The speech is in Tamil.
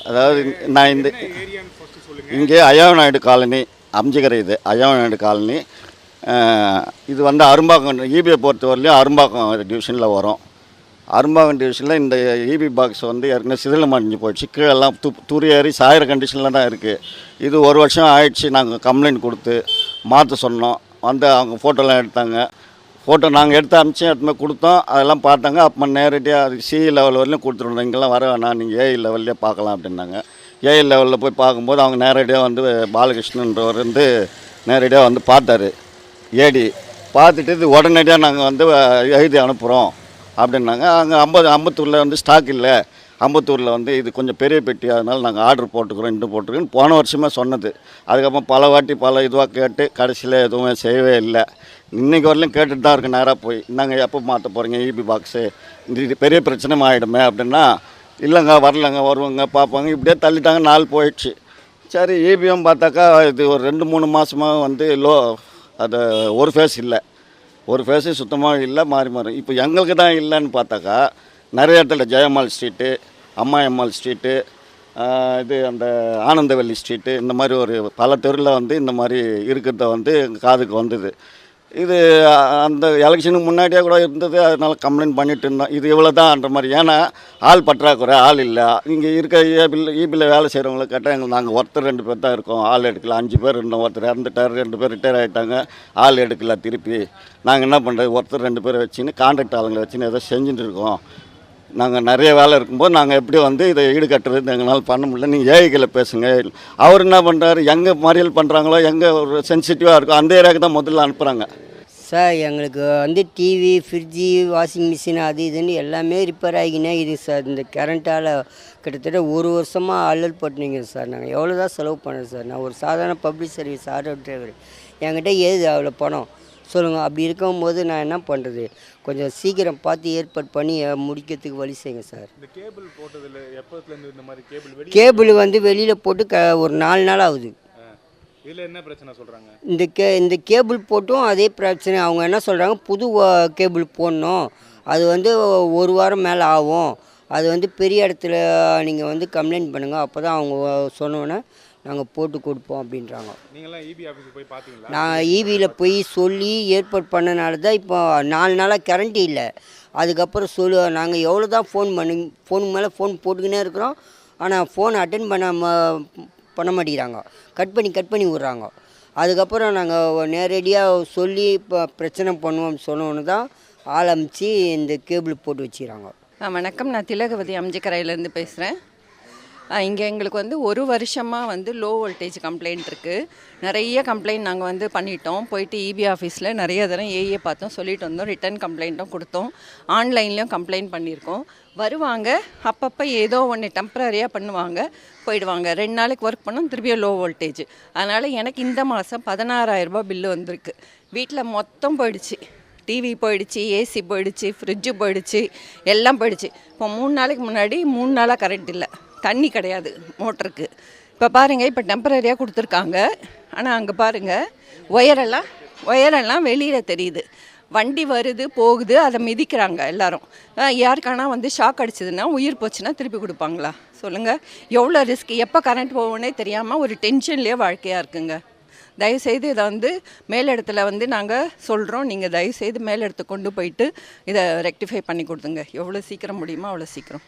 அதாவது நான் இங்கே ஐயா நாயுடு காலனி அம்ஜிகரை, இது ஐயா நாயுடு காலனி. இது வந்து அரும்பாக்கம் ஈபியை பொறுத்தவரையிலையும் அரும்பாக்கம் டிவிஷனில் வரும். அரும்பாக்கம் டிவிஷனில் இந்த ஈபி பாக்ஸ் வந்து ஏற்கனவே சிதிலம் அடைஞ்சு போயிடுச்சு. கீழெல்லாம் துரியேறி சாயிற கண்டிஷனில் தான் இருக்குது. இது ஒரு வருஷம் ஆயிடுச்சு. நாங்கள் கம்ப்ளைண்ட் கொடுத்து மாற்ற சொன்னோம். வந்து அவங்க ஃபோட்டோலாம் எடுத்தாங்க. ஃபோட்டோ நாங்கள் எடுத்து அனுப்பிச்சு எடுத்துமே கொடுத்தோம். அதெல்லாம் பார்த்தாங்க. அப்போ நேரடியாக அது சி லெவல் வரலையும் கொடுத்துருந்தோம். இங்கெல்லாம் வர வேணாம், நீங்கள் ஏஐ லெவல்லே பார்க்கலாம் அப்படின்னாங்க. ஏஐ லெவலில் போய் பார்க்கும்போது அவங்க நேரடியாக வந்து பாலகிருஷ்ணன்றவர் வந்து நேரடியாக வந்து பார்த்தாரு. ஏடி பார்த்துட்டு இது உடனடியாக நாங்கள் வந்து எழுதி அனுப்புகிறோம் அப்படின்னாங்க. அங்கே அம்பத்தூரில் வந்து ஸ்டாக் இல்லை, அம்பத்தூரில் வந்து இது கொஞ்சம் பெரிய பெட்டி, அதனால் நாங்கள் ஆர்டர் போட்டுக்கிறோன்னு போன வருஷமே சொன்னது. அதுக்கப்புறம் பல வாட்டி பல இதுவாக கேட்டு கடைசியில் எதுவுமே செய்யவே இல்லை. இன்றைக்கி வரலையும் கேட்டுட்டு தான் இருக்குது. நேராக போய் நாங்கள் எப்போ மாற்ற போகிறீங்க ஈபி பாக்ஸு, இது பெரிய பிரச்சனை ஆகிடுமே அப்படின்னா, இல்லைங்க வரலங்க வருவாங்க பார்ப்பாங்க, இப்படியே தள்ளிட்டாங்க. நாள் போயிடுச்சு. சரி ஈபியும் பார்த்தாக்கா இது ஒரு 2-3 மாதமாக வந்து அது ஒரு ஃபேஸ் இல்லை, ஒரு ஃபேஸு சுத்தமாக இல்லை, மாறி இப்போ எங்களுக்கு தான் இல்லைன்னு பார்த்தாக்கா நிறைய இடத்துல ஜெயமால் ஸ்ட்ரீட்டு, அம்மாயம்மாள் ஸ்ட்ரீட்டு, இது அந்த ஆனந்தவல்லி ஸ்ட்ரீட்டு, இந்த மாதிரி ஒரு பல தெருவில் வந்து இந்த மாதிரி இருக்கிறத வந்து எங்கள் காதுக்கு வந்தது. இது அந்த எலெக்ஷனுக்கு முன்னாடியே கூட இருந்தது. அதனால் கம்ப்ளைண்ட் பண்ணிட்டு இருந்தோம். இது இவ்வளோ தான்ன்ற மாதிரி. ஏன்னா ஆள் பற்றாக்குறை, ஆள் இல்லை. இங்கே இருக்க ஈபியில் வேலை செய்கிறவங்களை கேட்டால் நாங்கள் ஒருத்தர் 2 பேர் தான் இருக்கோம், ஆள் எடுக்கல. 5 பேர் இருந்தோம், ஒருத்தர் இறந்துட்டார், 2 பேர் ரிட்டையர் ஆகிட்டாங்க, ஆள் எடுக்கல. திருப்பி நாங்கள் என்ன பண்ணுறது, ஒருத்தர் 2 பேரை வச்சுன்னு கான்ட்ராக்ட் ஆளுங்களை வச்சுன்னு ஏதோ செஞ்சுட்டு இருக்கோம். நாங்கள் நிறைய வேலை இருக்கும்போது நாங்கள் எப்படி வந்து இதை ஈடுகட்டுறது எங்களால் பண்ண முடியல. நீங்கள் ஏஐகளை பேசுங்க. அவர் என்ன பண்ணுறாரு, எங்கே மறியல் பண்ணுறாங்களோ, எங்கே ஒரு சென்சிட்டிவாக இருக்கோ அந்த ஏரியாவுக்கு தான் முதல்ல அனுப்புகிறாங்க. சார் எங்களுக்கு வந்து டிவி, ஃப்ரிட்ஜு, வாஷிங் மிஷின் அது இதுன்னு எல்லாமே ரிப்பேர் ஆகினே இது சார். இந்த கரண்ட்டால் கிட்டத்தட்ட ஒரு வருஷமாக அல்லல் பட்டுனீங்க சார். நாங்கள் எவ்வளோ தான் செலவு பண்ணோம் சார். நான் ஒரு சாதாரண பப்ளிக் சர்வீஸ் ஆட்டோ டிரைவர். என்கிட்ட ஏது அவ்வளோ பணம் சொல்லுங்கள். அப்படி இருக்கும்போது நான் என்ன பண்ணுறது, கொஞ்சம் சீக்கிரம் பார்த்து ஏற்பாடு பண்ணி முடிக்கிறதுக்கு வழி செய்யுங்க சார். இந்த கேபிள் போட்டதில் எப்போதுலேருந்து இந்த மாதிரி கேபிள் வந்து வெளியில் போட்டு ஒரு 4 நாள் ஆகுது. இதில் என்ன பிரச்சனை சொல்கிறாங்க? இந்த கேபிள் போட்டும் அதே பிரச்சனை. அவங்க என்ன சொல்கிறாங்க, புது கேபிள் போடணும், அது வந்து 1 வாரம் மேலே ஆகும், அது வந்து பெரிய இடத்துல நீங்கள் வந்து கம்ப்ளைண்ட் பண்ணுங்கள், அப்போ தான் அவங்க சொன்னோன்னே நாங்கள் போட்டு கொடுப்போம் அப்படின்றாங்க. நீங்களாம் ஈபி ஆஃபீஸுக்கு போய் பார்த்தீங்களா? நான் ஈபியில் போய் சொல்லி ஏற்பாடு பண்ணனால தான் இப்போ 4 நாளாக கரண்ட் இல்லை. அதுக்கப்புறம் நாங்கள் எவ்வளோ தான் ஃபோனுக்கு மேலே ஃபோன் போட்டுக்கினே இருக்கிறோம். ஆனால் ஃபோன் அட்டென்ட் பண்ண மாட்டேங்கிறாங்க, கட் பண்ணி விட்றாங்க. அதுக்கப்புறம் நாங்கள் நேரடியாக சொல்லி இப்போ பிரச்சனை பண்ணுவோம் சொன்னோன்னு தான் ஆரம்பித்து இந்த கேபிள் போட்டு வச்சுக்கிறாங்க. வணக்கம், நான் திலகவதி அம்ஜிக்கரையிலேருந்து பேசுகிறேன். இங்கே எங்களுக்கு வந்து 1 வருஷமாக வந்து லோ வோல்டேஜ் கம்ப்ளைண்ட் இருக்குது. நிறைய கம்ப்ளைண்ட் நாங்கள் வந்து பண்ணிட்டோம். போயிட்டு இபி ஆஃபீஸில் நிறைய தரம் ஏஏ பார்த்தோம், சொல்லிட்டு வந்தோம், ரிட்டன் கம்ப்ளைண்ட்டும் கொடுத்தோம், ஆன்லைன்லேயும் கம்ப்ளைண்ட் பண்ணியிருக்கோம். வருவாங்க, அப்பப்போ ஏதோ ஒன்று டெம்பரரியாக பண்ணுவாங்க, போயிடுவாங்க. 2 நாளைக்கு ஒர்க் பண்ணோம், திருப்பியும் லோ வோல்டேஜ். அதனால் எனக்கு இந்த மாதம் 16,000 ரூபாய் பில்லு வந்திருக்கு. வீட்டில் மொத்தம் போயிடுச்சு. டிவி போயிடுச்சு, ஏசி போயிடுச்சு, ஃப்ரிட்ஜு போயிடுச்சு, எல்லாம் போயிடுச்சு. இப்போ 3 நாளைக்கு முன்னாடி 3 நாளாக கரண்ட் இல்லை, தண்ணி கிடையாது மோட்டருக்கு. இப்போ பாருங்கள், இப்போ டெம்பரரியாக கொடுத்துருக்காங்க. ஆனால் அங்கே பாருங்கள், ஒயரெல்லாம் வெளியில் தெரியுது. வண்டி வருது போகுது, அதை மிதிக்கிறாங்க எல்லாரும். யாருக்கானா வந்து ஷாக் அடிச்சதுன்னா, உயிர் போச்சுன்னா திருப்பி கொடுப்பாங்களா சொல்லுங்கள்? எவ்வளோ ரிஸ்க், எப்போ கரண்ட் போவோன்னே தெரியாமல் ஒரு டென்ஷன்லேயே வாழ்க்கையாக இருக்குங்க. தயவுசெய்து இதை வந்து மேலிடத்துல வந்து நாங்கள் சொல்கிறோம், நீங்கள் தயவுசெய்து மேலிடத்துக்கு கொண்டு போயிட்டு இதை ரெக்டிஃபை பண்ணி கொடுத்துங்க. எவ்வளோ சீக்கிரம் முடியுமோ அவ்வளோ சீக்கிரம்.